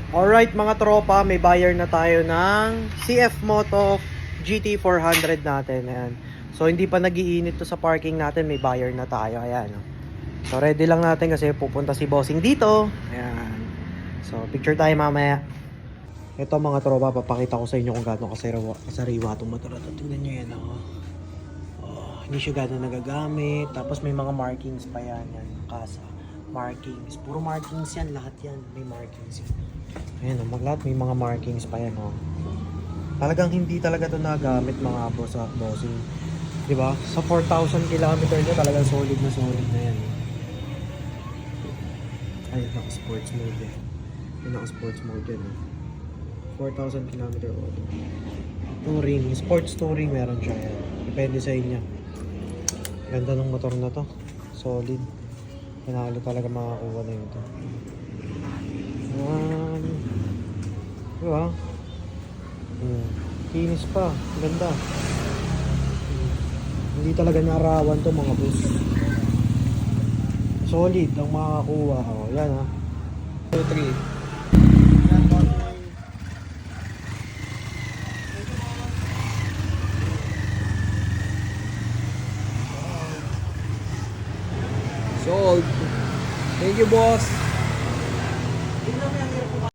Alright mga tropa, may buyer na tayo ng CF Moto GT400 natin. Ayan. So hindi pa nagiinit to sa parking natin, may buyer na tayo. Ayan. So ready lang natin kasi pupunta si Bossing dito. Ayan. So picture tayo mamaya. Ito mga tropa, papakita ko sa inyo kung gaano kasariwa itong motor. Tingnan nyo yan. Hindi siya gano'n nagagamit. Tapos may mga markings pa yan. Yan, kasa. Markings. Puro markings yan. Lahat yan. May markings yan. Ayan, lahat may mga markings pa yan. Talagang hindi talaga ito nagamit mga boss sa bossing. Diba? Sa 4,000 km nyo, talagang solid na yan. Ayun, naka-sports mode eh. Ayun, naka-sports mode yan. 4,000 km auto. Touring. Sports touring meron siya. Yan. Depende sa inyo. Ganda ng motor na to. Solid. Panalo talaga makakuha na yun to. Diba? Kinis pa. Ganda. Hindi talaga naarawan to mga boss. Solid ang makakuha. Yan 2, 3. Sold. Thank you, boss.